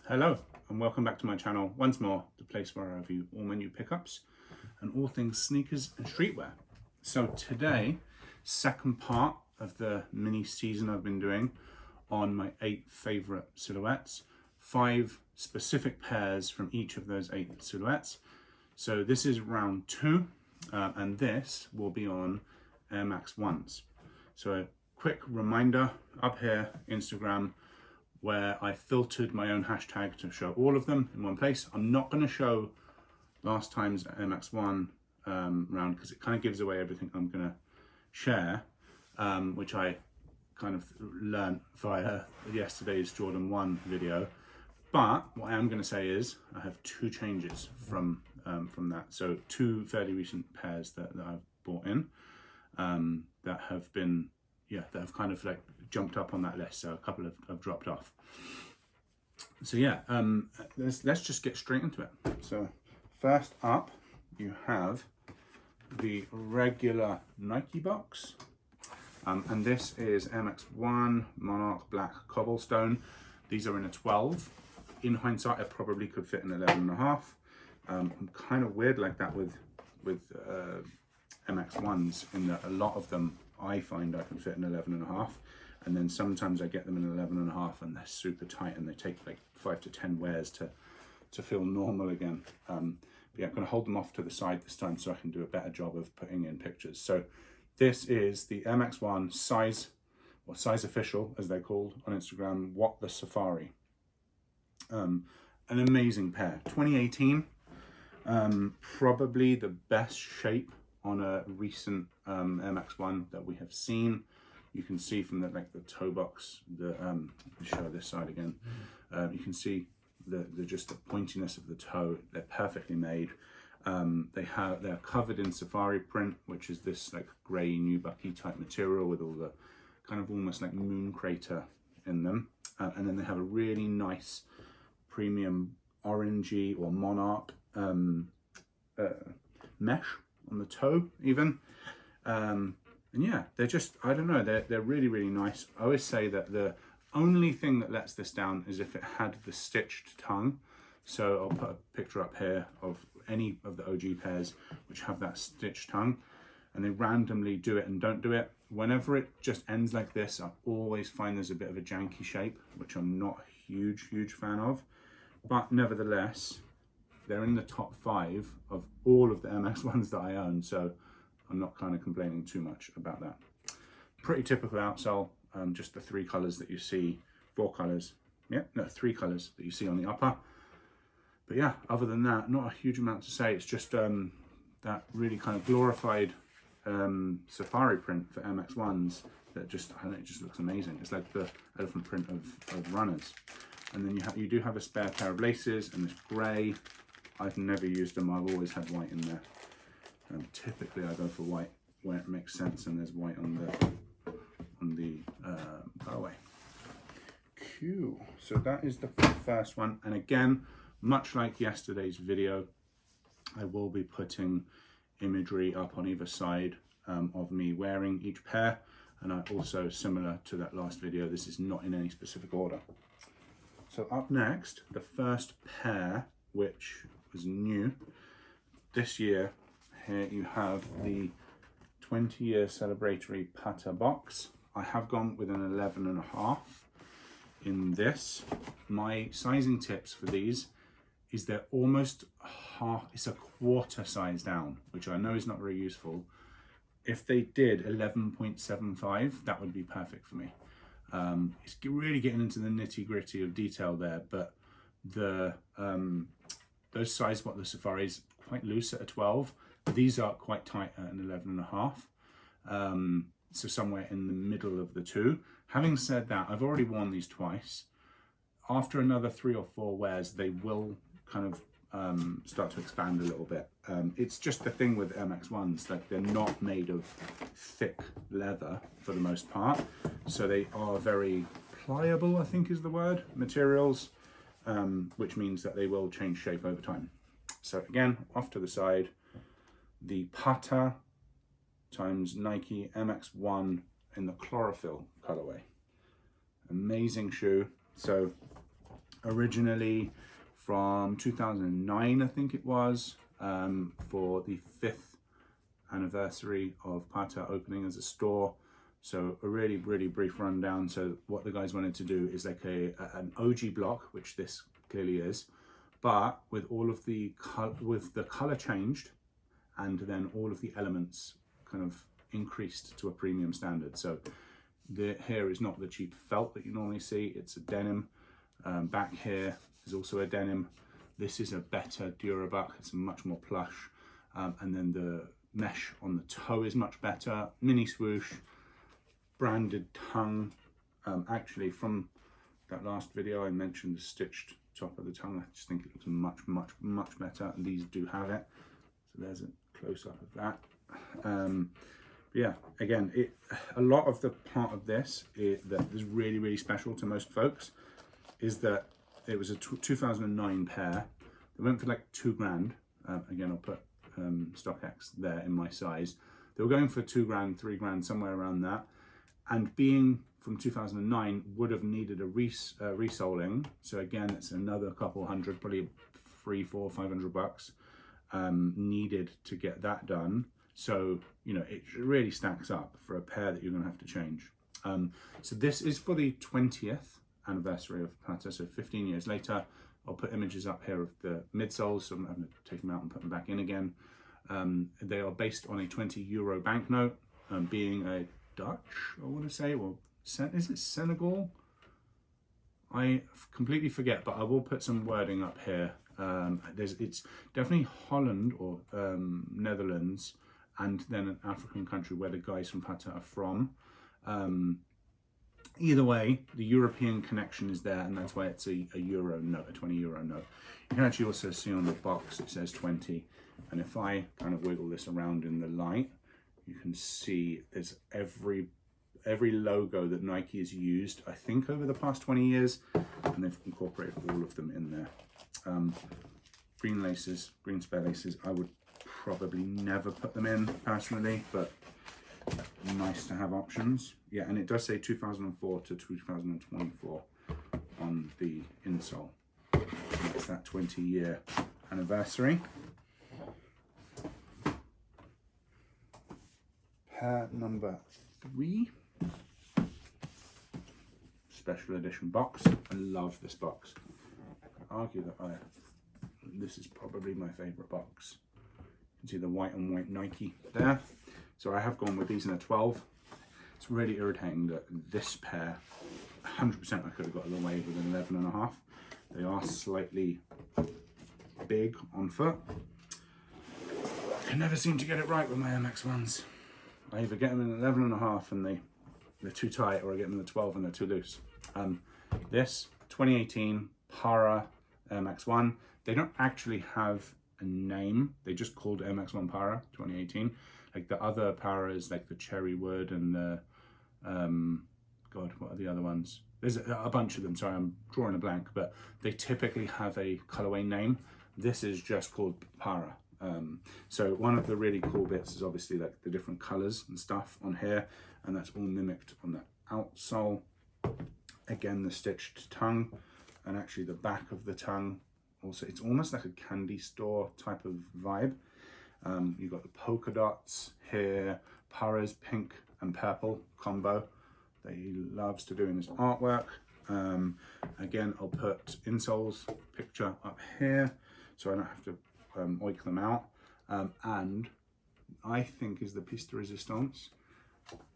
Hello and welcome back to my channel once more, the place where I review all my new pickups and all things sneakers and streetwear. So today, second part of the mini season I've been doing on my 8 favorite silhouettes, 5 specific pairs from each of those 8 silhouettes. So this is round 2 and this will be on Air Max 1s. So a quick reminder up here, Instagram, where I filtered my own hashtag to show all of them in one place. I'm not going to show last time's Air Max 1 round because it kind of gives away everything I'm going to share, which I kind of learned via yesterday's Jordan 1 video. But what I am going to say is I have 2 changes from that. So 2 fairly recent pairs that I've bought in that have been, that have kind of like jumped up on that list. So a couple have dropped off. So yeah, let's just get straight into it. So first up, you have the regular Nike box. And this is Air Max 1 Monarch Black Cobblestone. These are in a 12. In hindsight, I probably could fit an 11.5. I'm kind of weird like that with MX 1s in that a lot of them I find I can fit an 11.5, and then sometimes I get them in an 11.5 and they're super tight and they take like 5 to 10 wears to feel normal again. But yeah, I'm going to hold them off to the side this time so I can do a better job of putting in pictures. So this is the MX 1 size, or size official as they're called on Instagram, What the Safari. An amazing pair. 2018, probably the best shape on a recent Air Max 1 that we have seen. You can see from the toe box, let me show this side again. You can see just the pointiness of the toe. They're perfectly made. They're covered in safari print, which is this like grey nubucky type material with all the kind of almost like moon crater in them. And then they have a really nice premium orangey or monarch mesh on the toe even. And yeah, they're just, I don't know, they're really, really nice. I always say that the only thing that lets this down is if it had the stitched tongue. So I'll put a picture up here of any of the OG pairs which have that stitched tongue, and they randomly do it and don't do it. Whenever it just ends like this, I always find there's a bit of a janky shape, which I'm not a huge fan of. But nevertheless, they're in the top 5 of all of the MX 1s that I own, so I'm not kind of complaining too much about that. Pretty typical outsole, just the 3 colours that you see, 4 colours, 3 colours that you see on the upper. But yeah, other than that, not a huge amount to say. It's just that really kind of glorified safari print for MX 1s that just, I don't know, it just looks amazing. It's like the elephant print of runners. And then you do have a spare pair of laces and this grey. I've never used them, I've always had white in there. Typically I go for white where it makes sense and there's white on the colorway. Cool. So that is the first one. And again, much like yesterday's video, I will be putting imagery up on either side of me wearing each pair. And I also, similar to that last video, this is not in any specific order. So up next, the first pair, which was new this year, here you have the 20-year celebratory Patta box. I have gone with an 11.5 in this. My sizing tips for these is they're almost it's a quarter size down, which I know is not very useful. If they did 11.75, that would be perfect for me. It's really getting into the nitty gritty of detail there, but the those size, what the Safari's quite loose at a 12. These are quite tight at an 11.5. So somewhere in the middle of the 2. Having said that, I've already worn these twice. After another 3 or 4 wears, they will kind of start to expand a little bit. It's just the thing with MX 1s, like they're not made of thick leather for the most part. So they are very pliable, I think is the word, materials, which means that they will change shape over time. So again, off to the side, the Patta times Nike MX 1 in the Chlorophyll colorway. Amazing shoe. So originally from 2009, I think it was, for the 5th anniversary of Patta opening as a store. So a really, really brief rundown. So what the guys wanted to do is like an OG block, which this clearly is, but with all of the color changed, and then all of the elements kind of increased to a premium standard. So here is not the cheap felt that you normally see, it's a denim. Back here is also a denim. This is a better Durabuck, it's much more plush. And then the mesh on the toe is much better. Mini swoosh, branded tongue. Actually, from that last video I mentioned the stitched top of the tongue. I just think it looks much, much, much better, and these do have it. So there's a close-up of that. Yeah, again, a lot of the part of this that is really, really special to most folks is that it was a 2009 pair. They went for like £2 grand. Again, I'll put StockX there in my size. They were going for £2 grand, £3 grand, somewhere around that. And being from 2009 would have needed a resoling. So again, it's another couple hundred, probably $300, $400, $500 needed to get that done. So, you know, it really stacks up for a pair that you're going to have to change. So this is for the 20th anniversary of Patta, so 15 years later. I'll put images up here of the midsoles, so I'm going to take them out and put them back in again. They are based on a €20 banknote, being a Dutch, I want to say, well, is it Senegal? I completely forget, but I will put some wording up here. It's definitely Holland or Netherlands, and then an African country where the guys from Patta are from. Either way, the European connection is there, and that's why it's a euro note, a €20 note. You can actually also see on the box it says 20, and if I kind of wiggle this around in the light, you can see there's every logo that Nike has used, I think, over the past 20 years, and they've incorporated all of them in there. Green laces, green spare laces, I would probably never put them in personally, but nice to have options. Yeah, and it does say 2004 to 2024 on the insole. It's that 20-year anniversary. Pair number 3. Special edition box. I love this box. I could argue that this is probably my favorite box. You can see the white on white Nike there. So I have gone with these in a 12. It's really irritating that this pair, 100% I could have got away with an 11.5. They are slightly big on foot. I can never seem to get it right with my Air Max ones. I either get them in 11.5 and they're too tight, or I get them in the 12 and they're too loose. This 2018 Parra Air Max 1. They don't actually have a name. They just called Air Max 1 Parra 2018. Like the other Parras, like the cherry wood and the God, what are the other ones? There's a bunch of them. Sorry, I'm drawing a blank, but they typically have a colorway name. This is just called Parra. So one of the really cool bits is obviously like the different colors and stuff on here, and that's all mimicked on the outsole. Again, the stitched tongue, and actually the back of the tongue also, it's almost like a candy store type of vibe. You've got the polka dots here, Parra's pink and purple combo that he loves to do in his artwork. Again, I'll put insoles picture up here so I don't have to oik them out. And I think is the piece de resistance.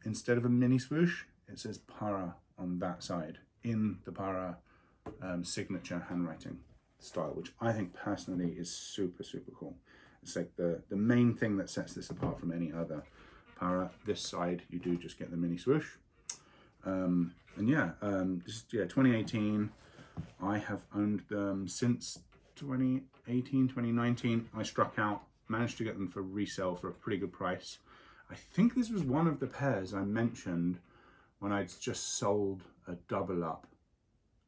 Instead of a mini swoosh, it says Parra on that side in the Parra signature handwriting style, which I think personally is super, super cool. It's like the main thing that sets this apart from any other Parra. This side, you do just get the mini swoosh. And yeah, this is 2018. I have owned them since 2018, 2019. I struck out, managed to get them for resale for a pretty good price. I think this was one of the pairs I mentioned when I'd just sold a double up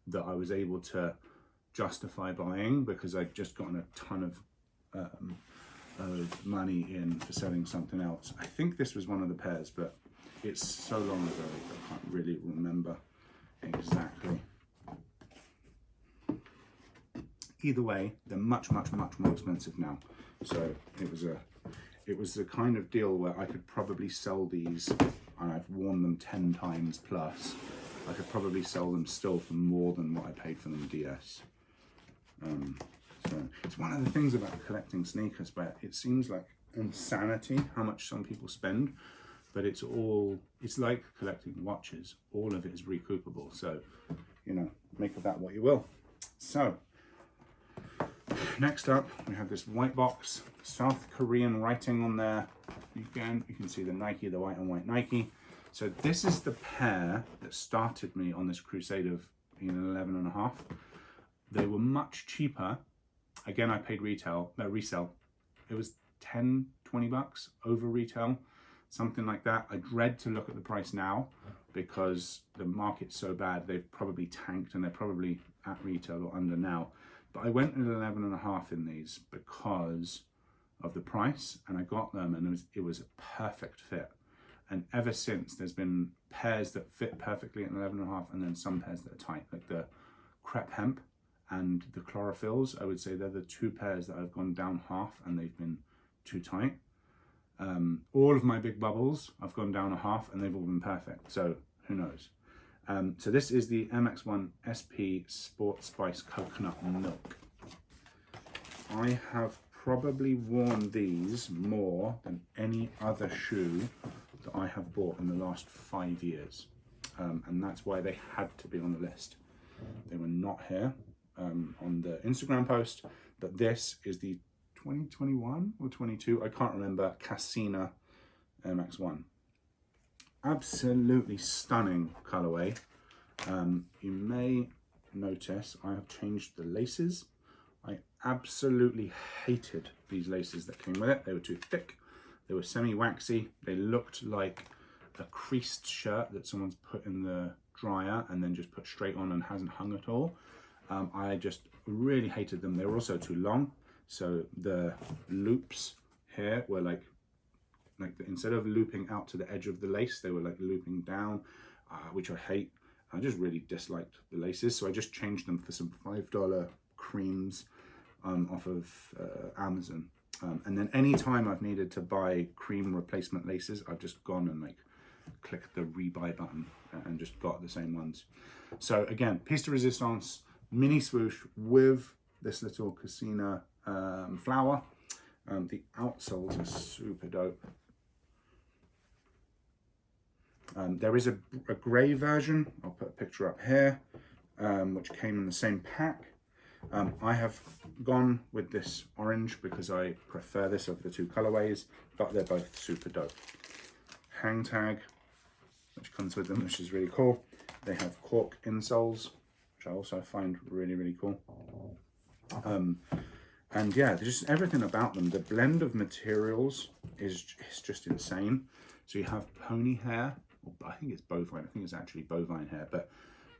that I was able to justify buying because I'd just gotten a ton of money in for selling something else. I think this was one of the pairs, but it's so long ago I can't really remember exactly. Either way, they're much more expensive now. So it was the kind of deal where I could probably sell these, and I've worn them 10 times plus. I could probably sell them still for more than what I paid for them DS. So it's one of the things about collecting sneakers, but it seems like insanity how much some people spend, but it's like collecting watches. All of it is recoupable. So, you know, make of that what you will. So next up, we have this white box, South Korean writing on there. Again, you can see the Nike, the white and white Nike. So this is the pair that started me on this crusade of being an 11.5. They were much cheaper. Again, I paid resale. It was 10, 20 bucks over retail, something like that. I dread to look at the price now because the market's so bad. They've probably tanked and they're probably at retail or under now. But I went at 11.5 in these because of the price, and I got them, and it was a perfect fit. And ever since, there's been pairs that fit perfectly at 11.5, and then some pairs that are tight, like the crepe hemp and the chlorophylls. I would say they're the two pairs that I've gone down half and they've been too tight. All of my big bubbles, I've gone down a half and they've all been perfect. So who knows? So this is the MX1 SP Sport Spice Coconut Milk. I have probably worn these more than any other shoe that I have bought in the last 5 years. And that's why they had to be on the list. They were not here on the Instagram post, but this is the 2021 or 22, I can't remember, Kasina Air Max 1. Absolutely stunning colorway. You may notice I have changed the laces. I absolutely hated these laces that came with it. They were too thick, they were semi-waxy, they looked like a creased shirt that someone's put in the dryer and then just put straight on and hasn't hung at all. I just really hated them. They were also too long, so the loops here were like instead of looping out to the edge of the lace, they were like looping down, which I hate. I just really disliked the laces, so I just changed them for some $5 creams off of Amazon. And then anytime I've needed to buy cream replacement laces, I've just gone and like clicked the rebuy button and just got the same ones. So again, piece de resistance, mini swoosh with this little Kasina flower. The outsoles are super dope. There is a grey version, I'll put a picture up here, which came in the same pack. I have gone with this orange because I prefer this of the two colorways, but they're both super dope. Hang tag, which comes with them, which is really cool. They have cork insoles, which I also find really, really cool. And yeah, just everything about them. The blend of materials is just insane. So you have pony hair, or I think it's bovine. I think it's actually bovine hair, but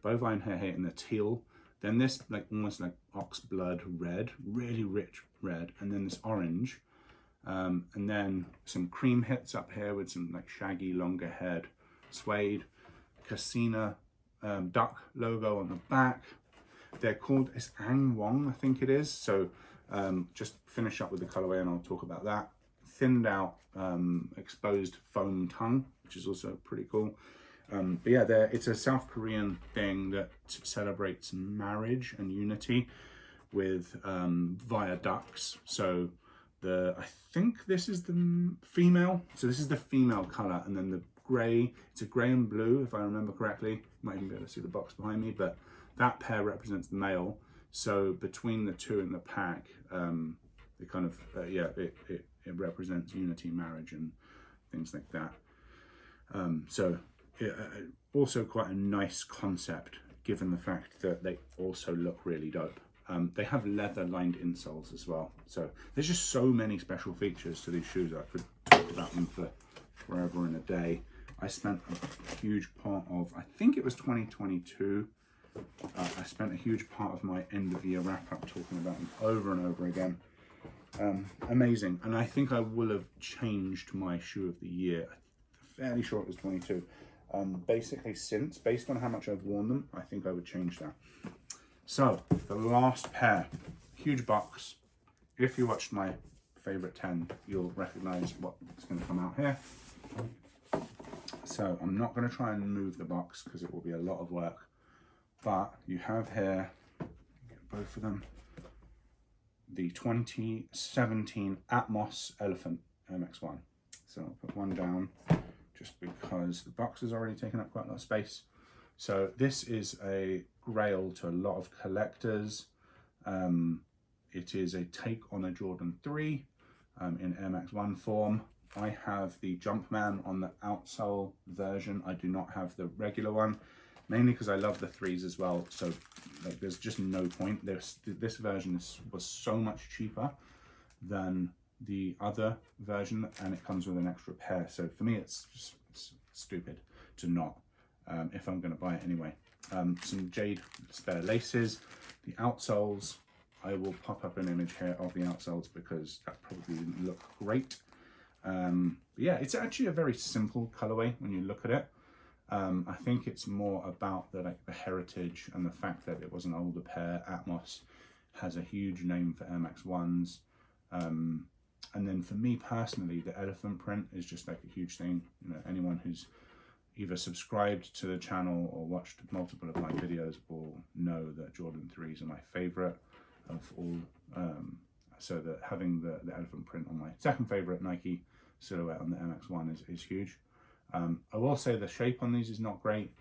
bovine hair here in the teal. Then this like almost like ox blood red, really rich red, and then this orange. And then some cream hits up here with some like shaggy, longer haired suede. Kasina duck logo on the back. They're called, it's Ang Wong, I think it is. So just finish up with the colorway and I'll talk about that. Thinned out exposed foam tongue, which is also pretty cool. But yeah, it's a South Korean thing that celebrates marriage and unity with via ducks. So I think this is the female. So this is the female color, and then the gray, it's a gray and blue, if I remember correctly. You might even be able to see the box behind me, but that pair represents the male. So between the two in the pack, it kind of, it represents unity, marriage, and things like that. Also quite a nice concept, given the fact that they also look really dope. They have leather lined insoles as well. So there's just so many special features to these shoes. I could talk about them for forever and a day. I spent a huge part of, I think it was 2022, I spent a huge part of my end of year wrap up talking about them over and over again. Amazing. And I think I will have changed my shoe of the year. I'm fairly sure it was 22. Basically since, based on how much I've worn them, I think I would change that. So the last pair, huge box. If you watched my favorite 10, you'll recognize what's going to come out here. So I'm not going to try and move the box because it will be a lot of work, but you have here, get both of them, the 2017 Atmos Elephant Air Max 1. So I'll put one down just because the box has already taken up quite a lot of space. So this is a grail to a lot of collectors. It is a take on a Jordan 3 in Air Max 1 form. I have the Jumpman on the outsole version. I do not have the regular one, mainly because I love the 3s as well. So like, there's just no point. This version was so much cheaper than the other version, and it comes with an extra pair. So for me, it's stupid to not, if I'm going to buy it anyway. Some jade spare laces, the outsoles. I will pop up an image here of the outsoles because that probably didn't look great. But yeah, it's actually a very simple colorway when you look at it. I think it's more about the heritage and the fact that it was an older pair. Atmos has a huge name for Air Max 1s. And then for me personally, the elephant print is just like a huge thing. You know, anyone who's either subscribed to the channel or watched multiple of my videos will know that Jordan 3s are my favorite of all. So that having the elephant print on my second favorite Nike silhouette on the Air Max 1 is huge. I will say the shape on these is not great.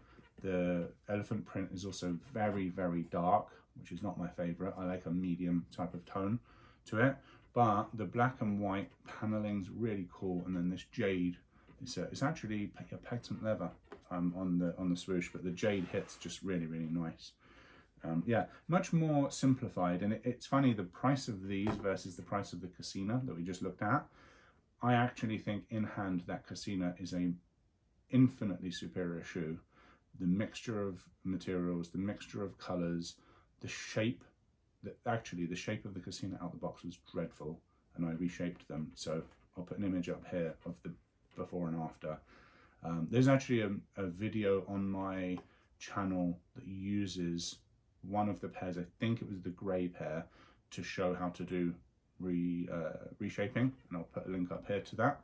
The elephant print is also very, very dark, which is not my favorite. I like a medium type of tone to it, but the black and white paneling's really cool. And then this jade, it's actually a patent leather on the swoosh, but the jade hits just really, really nice. Yeah, much more simplified, and it's funny, the price of these versus the price of the Kasina that we just looked at, I actually think in hand that Kasina is a infinitely superior shoe. The mixture of materials, the mixture of colors, the shape, actually the shape of the Kasina out the box was dreadful, and I reshaped them. So I'll put an image up here of the before and after. There's actually a video on my channel that uses one of the pairs, I think it was the grey pair, to show how to do reshaping, and I'll put a link up here to that.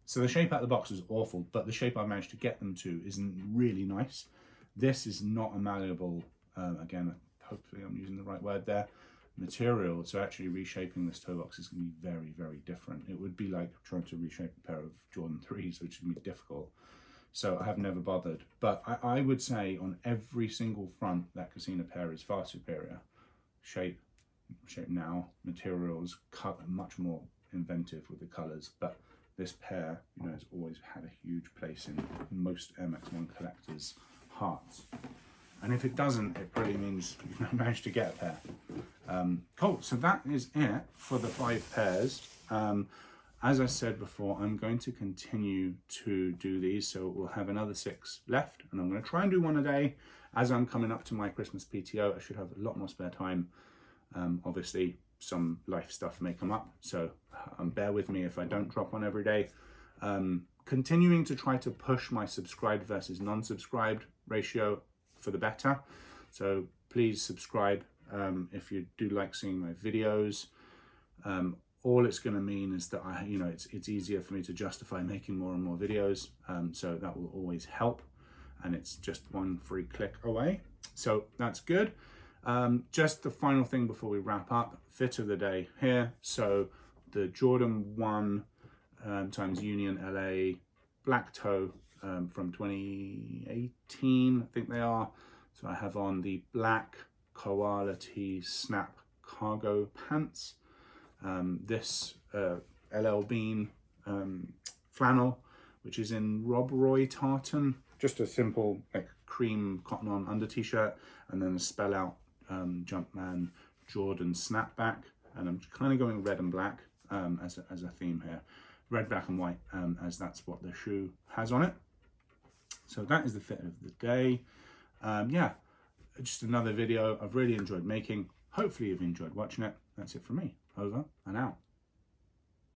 So the shape out of the box was awful, but the shape I managed to get them to isn't really nice. This is not a malleable, again, hopefully I'm using the right word there, material. So actually reshaping this toe box is going to be very, very different. It would be like trying to reshape a pair of Jordan 3s, which would be difficult. So I have never bothered. But I would say on every single front, that Kasina pair is far superior. Shape now, materials, cut, much more inventive with the colors. But this pair, you know, has always had a huge place in most Air Max 1 collectors' hearts. And if it doesn't, it probably means you've managed to get a pair. Cool, so that is it for the 5 pairs. As I said before, I'm going to continue to do these, so we'll have another 6 left, and I'm going to try and do one a day. As I'm coming up to my Christmas PTO, I should have a lot more spare time. Obviously, some life stuff may come up, so bear with me if I don't drop one every day. Continuing to try to push my subscribed versus non-subscribed ratio for the better. So please subscribe if you do like seeing my videos. All it's going to mean is that it's easier for me to justify making more and more videos. So that will always help, and it's just one free click away. So that's good. Just the final thing before we wrap up, fit of the day here. So the Jordan 1 times Union LA black toe from 2018, I think they are. So I have on the black koala tee snap cargo pants. This LL Bean flannel, which is in Rob Roy tartan, just a simple like cream cotton on under t-shirt, and then a spell out Jumpman Jordan snapback, and I'm kind of going red and black as a theme here, red, black and white, as that's what the shoe has on it. So that is the fit of the day. Yeah, just another video I've really enjoyed making. Hopefully you've enjoyed watching it. That's it from me. Over and out.